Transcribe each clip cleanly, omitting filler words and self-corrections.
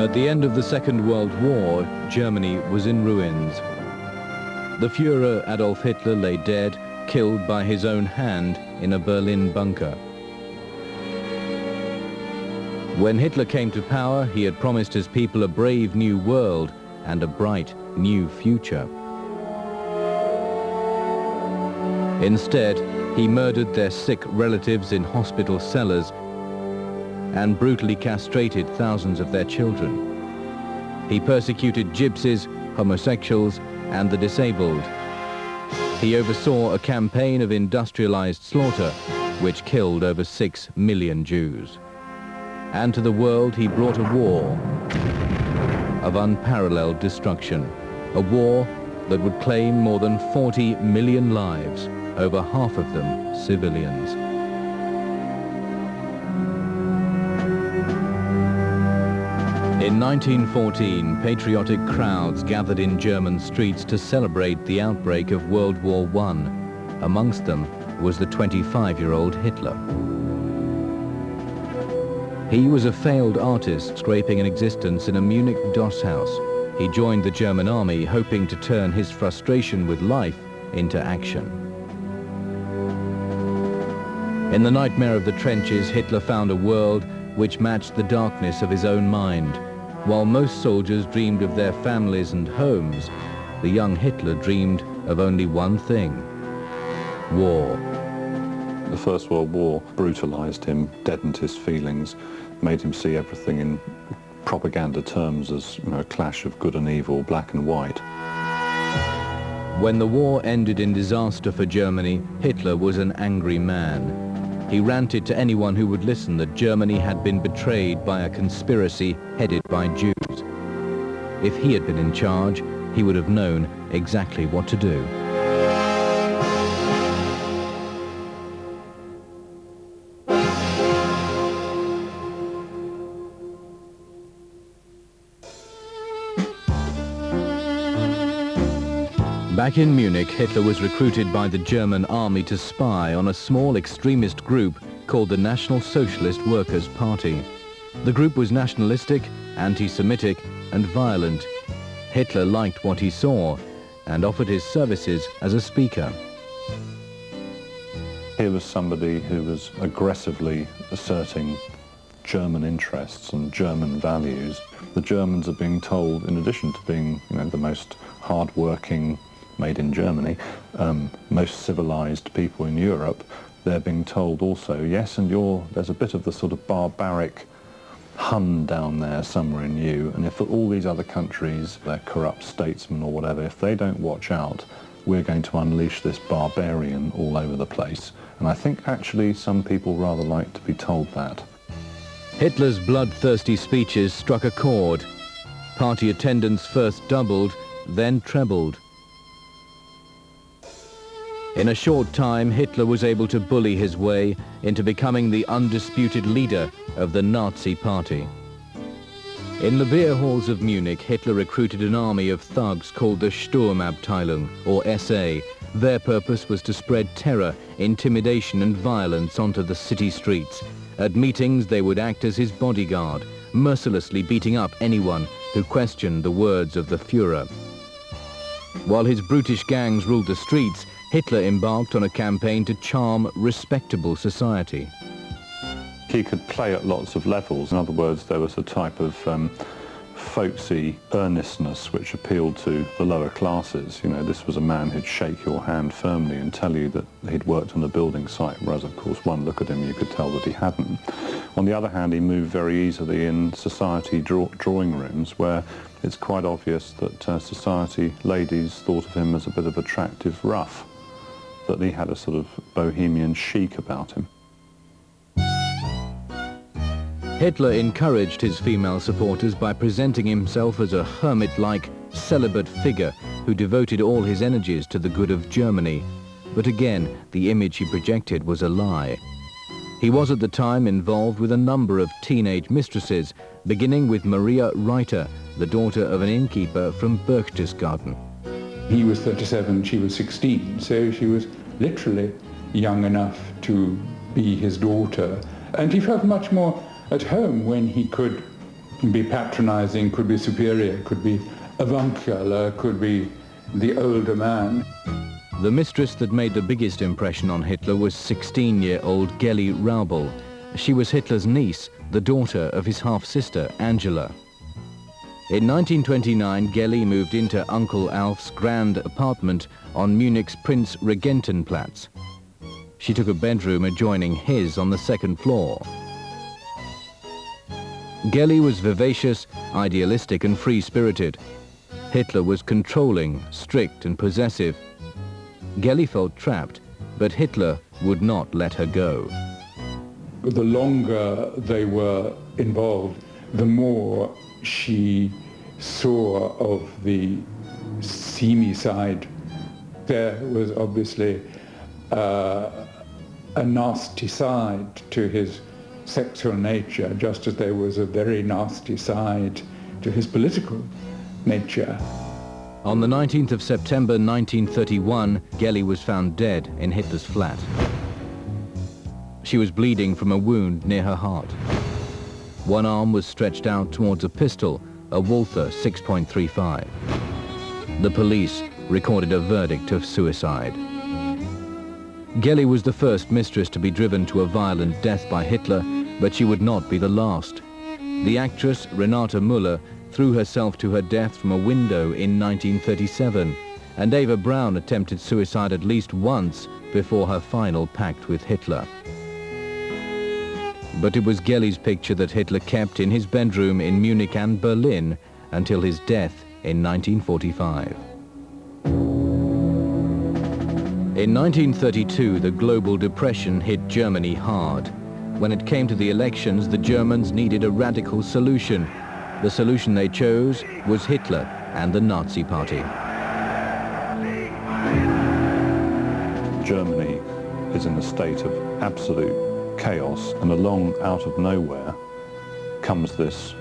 At the end of the Second World War, Germany was in ruins. The Führer Adolf Hitler lay dead, killed by his own hand in a Berlin bunker. When Hitler came to power, he had promised his people a brave new world and a bright new future. Instead, he murdered their sick relatives in hospital cellars and brutally castrated thousands of their children. He persecuted gypsies, homosexuals, and the disabled. He oversaw a campaign of industrialized slaughter, which killed over 6 million Jews. And to the world he brought a war of unparalleled destruction, a war that would claim more than 40 million lives, over half of them civilians. In 1914, patriotic crowds gathered in German streets to celebrate the outbreak of World War I. Amongst them was the 25-year-old Hitler. He was a failed artist scraping an existence in a Munich doss house. He joined the German army, hoping to turn his frustration with life into action. In the nightmare of the trenches, Hitler found a world which matched the darkness of his own mind. While most soldiers dreamed of their families and homes, the young Hitler dreamed of only one thing: war. The First World War brutalized him, deadened his feelings, made him see everything in propaganda terms as, a clash of good and evil, black and white. When the war ended in disaster for Germany, Hitler was an angry man. He ranted to anyone who would listen that Germany had been betrayed by a conspiracy headed by Jews. If he had been in charge, he would have known exactly what to do. Back in Munich, Hitler was recruited by the German army to spy on a small extremist group called the National Socialist Workers' Party. The group was nationalistic, anti-Semitic, and violent. Hitler liked what he saw and offered his services as a speaker. Here was somebody who was aggressively asserting German interests and German values. The Germans are being told, in addition to being, the most hard-working, made in Germany, most civilized people in Europe, they're being told also, yes, and there's a bit of the sort of barbaric Hun down there somewhere in you, and if all these other countries, they're corrupt statesmen or whatever, if they don't watch out, we're going to unleash this barbarian all over the place. And I think actually some people rather like to be told that. Hitler's bloodthirsty speeches struck a chord. Party attendance first doubled, then trebled. In a short time, Hitler was able to bully his way into becoming the undisputed leader of the Nazi Party. In the beer halls of Munich, Hitler recruited an army of thugs called the Sturmabteilung, or SA. Their purpose was to spread terror, intimidation and violence onto the city streets. At meetings, they would act as his bodyguard, mercilessly beating up anyone who questioned the words of the Führer. While his brutish gangs ruled the streets, Hitler embarked on a campaign to charm respectable society. He could play at lots of levels. In other words, there was a type of folksy earnestness which appealed to the lower classes. This was a man who'd shake your hand firmly and tell you that he'd worked on a building site, whereas, of course, one look at him, you could tell that he hadn't. On the other hand, he moved very easily in society drawing rooms, where it's quite obvious that society ladies thought of him as a bit of attractive rough, that he had a sort of bohemian chic about him. Hitler encouraged his female supporters by presenting himself as a hermit-like, celibate figure who devoted all his energies to the good of Germany. But again, the image he projected was a lie. He was at the time involved with a number of teenage mistresses, beginning with Maria Reiter, the daughter of an innkeeper from Berchtesgaden. He was 37, she was 16, so she was literally young enough to be his daughter. And he felt much more at home when he could be patronizing, could be superior, could be avuncular, could be the older man. The mistress that made the biggest impression on Hitler was 16-year-old Geli Raubal. She was Hitler's niece, the daughter of his half-sister, Angela. In 1929, Geli moved into Uncle Alf's grand apartment on Munich's Prinz Regentenplatz. She took a bedroom adjoining his on the second floor. Geli was vivacious, idealistic and free-spirited. Hitler was controlling, strict and possessive. Geli felt trapped, but Hitler would not let her go. The longer they were involved, the more she saw of the seamy side. There was obviously a nasty side to his sexual nature, just as there was a very nasty side to his political nature. On the 19th of September 1931, Geli was found dead in Hitler's flat. She was bleeding from a wound near her heart. One arm was stretched out towards a pistol, a Walther 6.35. The police recorded a verdict of suicide. Geli was the first mistress to be driven to a violent death by Hitler, but she would not be the last. The actress Renate Müller threw herself to her death from a window in 1937, and Eva Braun attempted suicide at least once before her final pact with Hitler. But it was Geli's picture that Hitler kept in his bedroom in Munich and Berlin until his death in 1945. In 1932, the global depression hit Germany hard. When it came to the elections, the Germans needed a radical solution. The solution they chose was Hitler and the Nazi Party. Germany is in a state of absolute chaos, and along out of nowhere comes this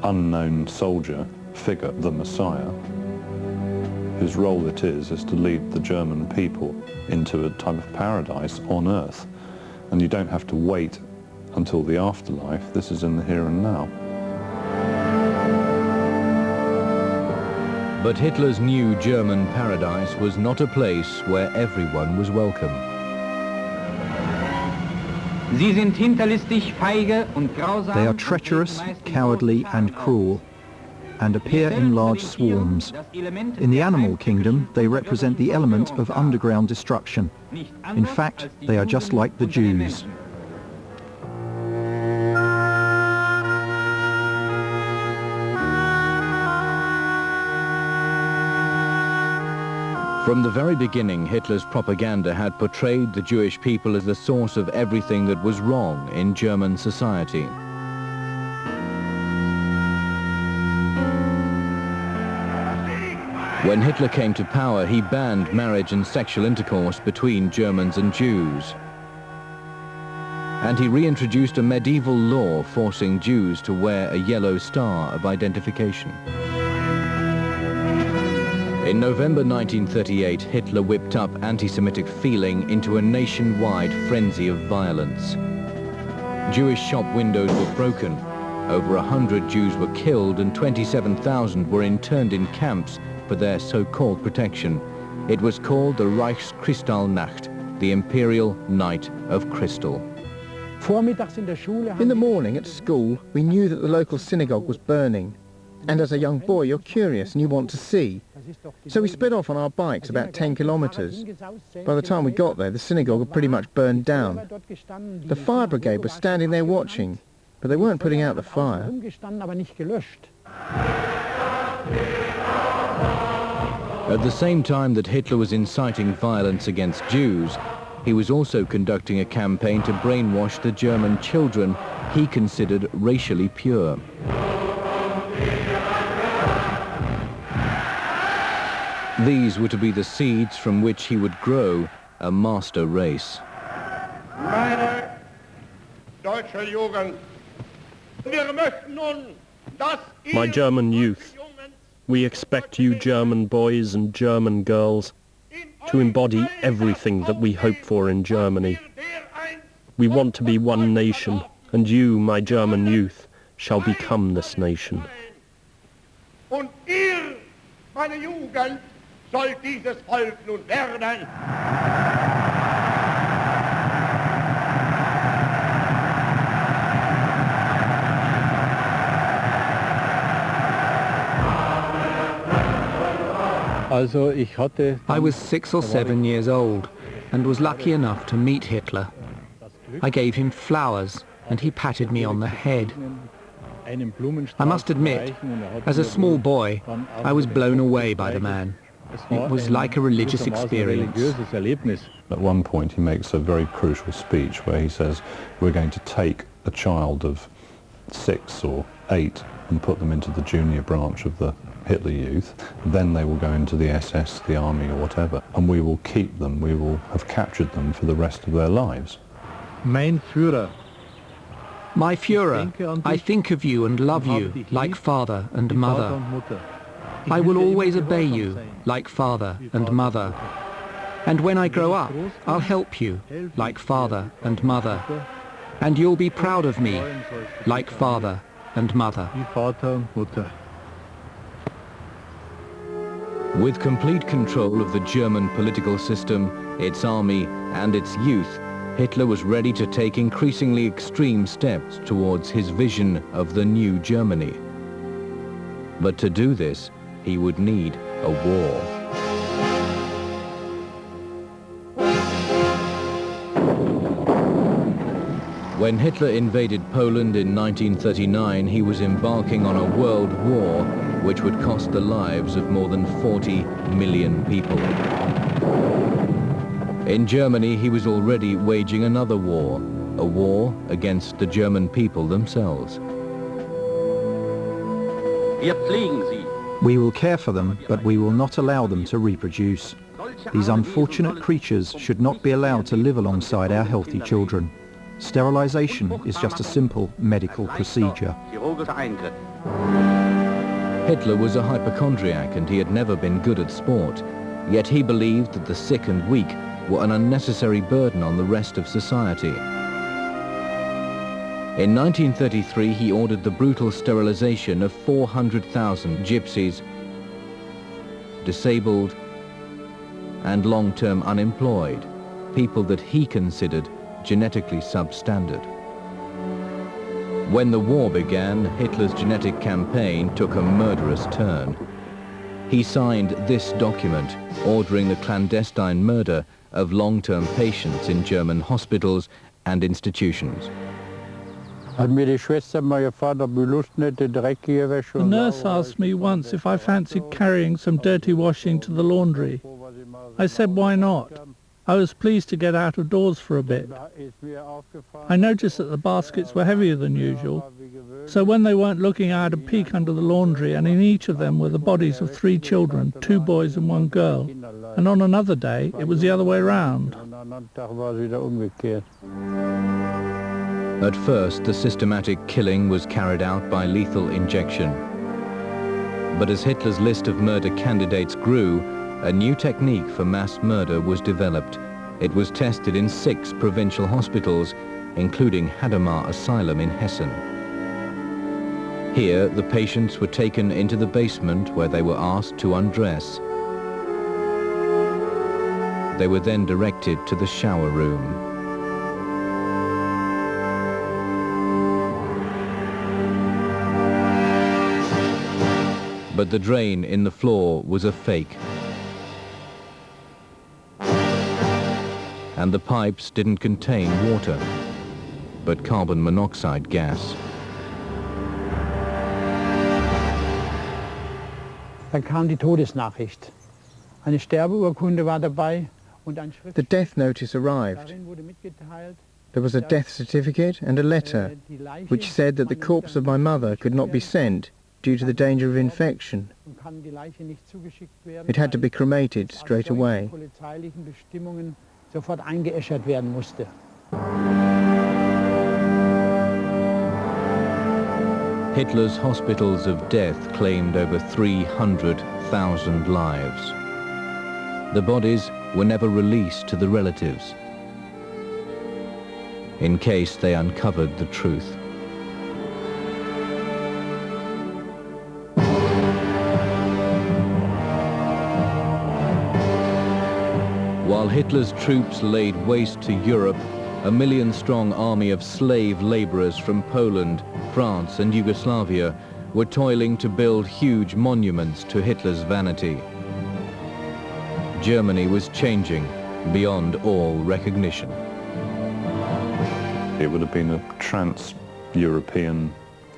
unknown soldier figure, the Messiah, whose role it is to lead the German people into a type of paradise on earth. And you don't have to wait until the afterlife. This is in the here and now. But Hitler's new German paradise was not a place where everyone was welcome. They are treacherous, cowardly and cruel, and appear in large swarms. In the animal kingdom, they represent the element of underground destruction. In fact, they are just like the Jews. From the very beginning, Hitler's propaganda had portrayed the Jewish people as the source of everything that was wrong in German society. When Hitler came to power, he banned marriage and sexual intercourse between Germans and Jews. And he reintroduced a medieval law forcing Jews to wear a yellow star of identification. In November 1938, Hitler whipped up anti-Semitic feeling into a nationwide frenzy of violence. Jewish shop windows were broken, over 100 Jews were killed, and 27,000 were interned in camps for their so-called protection. It was called the Reichskristallnacht, the Imperial Night of Crystal. In the morning at school, we knew that the local synagogue was burning. And as a young boy, you're curious and you want to see. So we sped off on our bikes about 10 kilometers. By the time we got there, the synagogue had pretty much burned down. The fire brigade was standing there watching, but they weren't putting out the fire. At the same time that Hitler was inciting violence against Jews, he was also conducting a campaign to brainwash the German children he considered racially pure. These were to be the seeds from which he would grow a master race. Meine deutsche Jugend, wir möchten nun, dass My German youth, we expect you German boys and German girls to embody everything that we hope for in Germany. We want to be one nation, and you, my German youth, shall become this nation. Und ihr, meine Jugend, soll dieses Volk nun werden. I was 6 or 7 years old and was lucky enough to meet Hitler. I gave him flowers and he patted me on the head. I must admit, as a small boy, I was blown away by the man. It was like a religious experience. At one point he makes a very crucial speech where he says, we're going to take a child of 6 or 8 and put them into the junior branch of the Hitler Youth, then they will go into the SS, the army or whatever, and we will keep them, we will have captured them for the rest of their lives. Mein Führer. My Führer, I think of you and love you like father and mother. I will always obey you like father and mother. And when I grow up, I'll help you like father and mother. And you'll be proud of me like father and mother. With complete control of the German political system, its army and its youth, Hitler was ready to take increasingly extreme steps towards his vision of the new Germany. But to do this, he would need a war. When Hitler invaded Poland in 1939, he was embarking on a world war which would cost the lives of more than 40 million people. In Germany, he was already waging another war, a war against the German people themselves. We will care for them, but we will not allow them to reproduce. These unfortunate creatures should not be allowed to live alongside our healthy children. Sterilization is just a simple medical procedure. Hitler was a hypochondriac and he had never been good at sport, yet he believed that the sick and weak were an unnecessary burden on the rest of society. In 1933, he ordered the brutal sterilization of 400,000 gypsies, disabled and long-term unemployed, people that he considered genetically substandard. When the war began, Hitler's genetic campaign took a murderous turn. He signed this document ordering the clandestine murder of long-term patients in German hospitals and institutions. The nurse asked me once if I fancied carrying some dirty washing to the laundry. I said why not. I was pleased to get out of doors for a bit. I noticed that the baskets were heavier than usual, so when they weren't looking I had a peek under the laundry, and in each of them were the bodies of 3 children, 2 boys and 1 girl. And on another day it was the other way round. At first, the systematic killing was carried out by lethal injection. But as Hitler's list of murder candidates grew, a new technique for mass murder was developed. It was tested in 6 provincial hospitals, including Hadamar Asylum in Hessen. Here, the patients were taken into the basement where they were asked to undress. They were then directed to the shower room. But the drain in the floor was a fake. And the pipes didn't contain water, but carbon monoxide gas. Dann kam die Todesnachricht. Eine Sterbeurkunde war dabei und ein Schrift. The death notice arrived. Darin wurde mitgeteilt, There was a death certificate and a letter which said that the corpse of my mother could not be sent due to the danger of infection. und kann die Leiche nicht zugeschickt werden, It had to be cremated straight away. polizeilichen Bestimmungen sofort eingeäschert werden musste. Hitler's hospitals of death claimed over 300,000 lives. The bodies were never released to the relatives, in case they uncovered the truth. While Hitler's troops laid waste to Europe, a million-strong army of slave laborers from Poland, France and Yugoslavia were toiling to build huge monuments to Hitler's vanity. Germany was changing beyond all recognition. It would have been a trans-European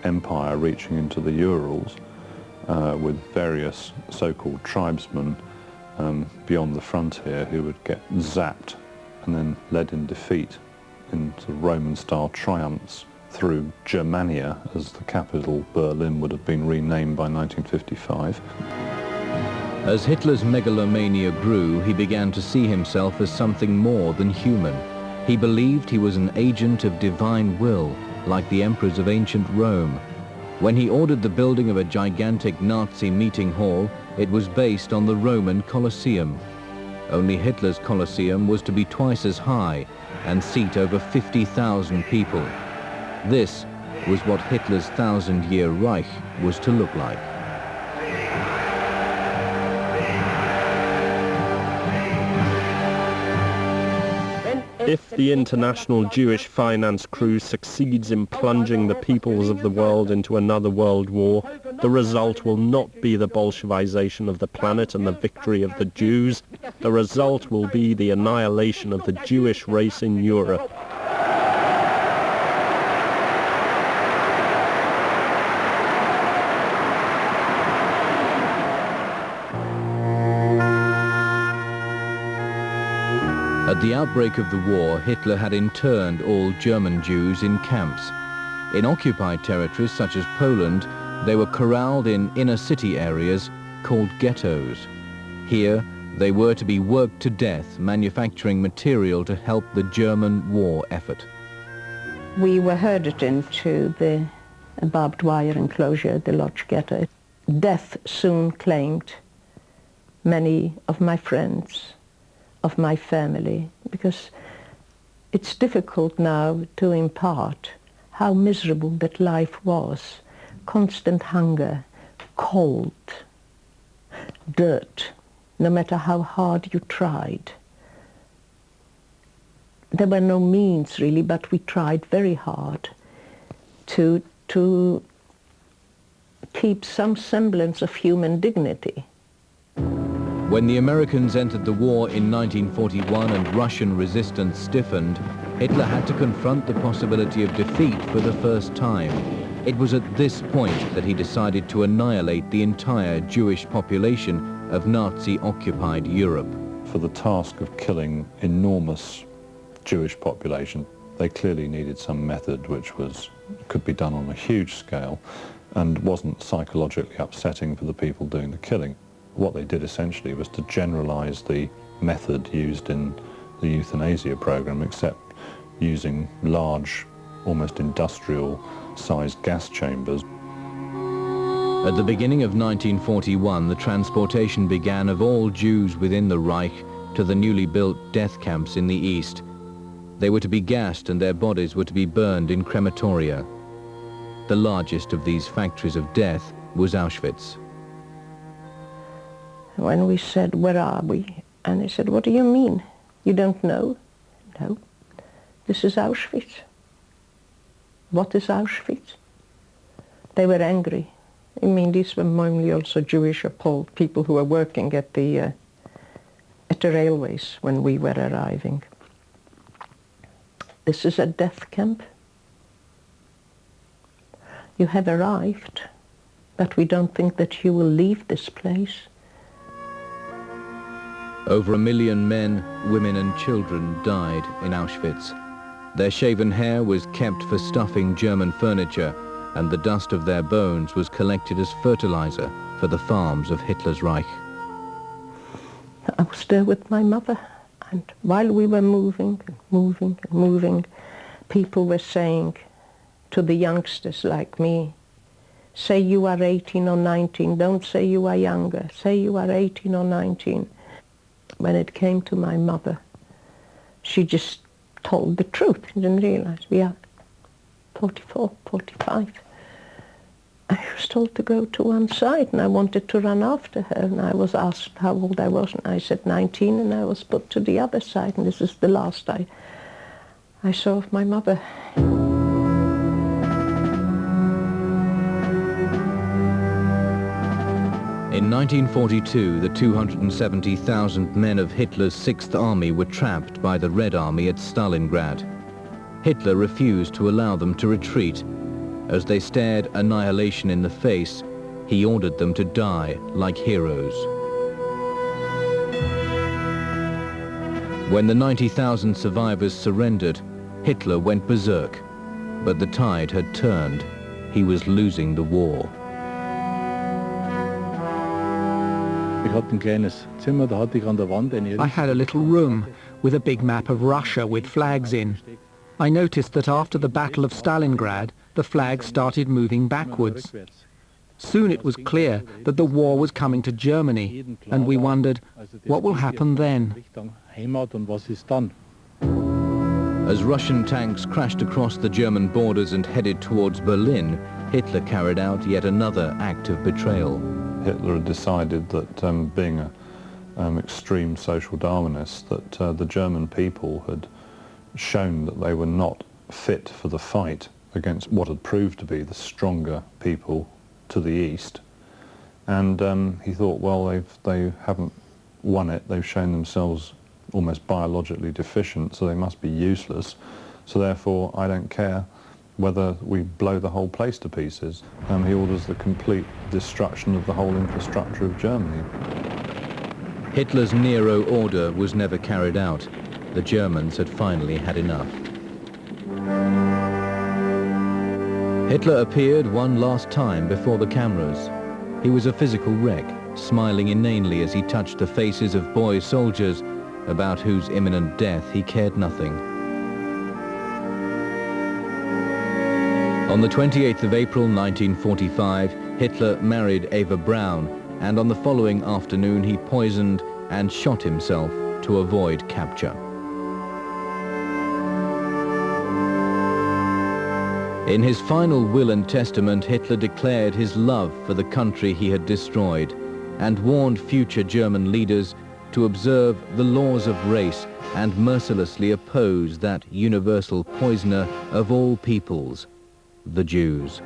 empire reaching into the Urals with various so-called tribesmen beyond the frontier who would get zapped and then led in defeat into Roman-style triumphs through Germania, as the capital, Berlin, would have been renamed by 1955. As Hitler's megalomania grew, he began to see himself as something more than human. He believed he was an agent of divine will, like the emperors of ancient Rome. When he ordered the building of a gigantic Nazi meeting hall, it was based on the Roman Colosseum. Only Hitler's Colosseum was to be twice as high and seat over 50,000 people. This was what Hitler's 1,000-year Reich was to look like. If the international Jewish finance crew succeeds in plunging the peoples of the world into another world war, the result will not be the Bolshevization of the planet and the victory of the Jews. The result will be the annihilation of the Jewish race in Europe. At the outbreak of the war, Hitler had interned all German Jews in camps. In occupied territories such as Poland, they were corralled in inner city areas called ghettos. Here, they were to be worked to death, manufacturing material to help the German war effort. We were herded into the barbed wire enclosure, the Lodz ghetto. Death soon claimed many of my friends, of my family, because it's difficult now to impart how miserable that life was. Constant hunger, cold, dirt, no matter how hard you tried. There were no means really, but we tried very hard to keep some semblance of human dignity. When the Americans entered the war in 1941 and Russian resistance stiffened, Hitler had to confront the possibility of defeat for the first time. It was at this point that he decided to annihilate the entire Jewish population of Nazi-occupied Europe. For the task of killing enormous Jewish population, they clearly needed some method which could be done on a huge scale and wasn't psychologically upsetting for the people doing the killing. What they did essentially was to generalize the method used in the euthanasia program, except using large, almost industrial-sized gas chambers. At the beginning of 1941, the transportation began of all Jews within the Reich to the newly built death camps in the east. They were to be gassed and their bodies were to be burned in crematoria. The largest of these factories of death was Auschwitz. When we said, "Where are we?" and they said, "What do you mean? You don't know?" "No, this is Auschwitz." "What is Auschwitz?" They were angry. I mean, these were mainly also Jewish or Polish people who were working at the railways when we were arriving. "This is a death camp. You have arrived, but we don't think that you will leave this place." Over 1 million men, women and children died in Auschwitz. Their shaven hair was kept for stuffing German furniture, and the dust of their bones was collected as fertilizer for the farms of Hitler's Reich. I was there with my mother, and while we were moving and moving and moving, people were saying to the youngsters like me, "Say you are 18 or 19, don't say you are younger, say you are 18 or 19. When it came to my mother, she just told the truth. She didn't realize we are 44, 45. I was told to go to one side, and I wanted to run after her, and I was asked how old I was, and I said 19, and I was put to the other side, and this is the last I saw of my mother. In 1942, the 270,000 men of Hitler's Sixth Army were trapped by the Red Army at Stalingrad. Hitler refused to allow them to retreat. As they stared annihilation in the face, he ordered them to die like heroes. When the 90,000 survivors surrendered, Hitler went berserk. But the tide had turned. He was losing the war. I had a little room with a big map of Russia with flags in. I noticed that after the Battle of Stalingrad, the flag started moving backwards. Soon it was clear that the war was coming to Germany, and we wondered, what will happen then? As Russian tanks crashed across the German borders and headed towards Berlin, Hitler carried out yet another act of betrayal. Hitler had decided that being an extreme social Darwinist, that the German people had shown that they were not fit for the fight against what had proved to be the stronger people to the east. And he thought, well, they haven't won it, they've shown themselves almost biologically deficient, so they must be useless, so therefore I don't care whether we blow the whole place to pieces. He orders the complete destruction of the whole infrastructure of Germany. Hitler's Nero order was never carried out. The Germans had finally had enough. Hitler appeared one last time before the cameras. He was a physical wreck, smiling inanely as he touched the faces of boy soldiers about whose imminent death he cared nothing. On the 28th of April 1945, Hitler married Eva Braun, and on the following afternoon he poisoned and shot himself to avoid capture. In his final will and testament, Hitler declared his love for the country he had destroyed and warned future German leaders to observe the laws of race and mercilessly oppose that universal poisoner of all peoples, the Jews.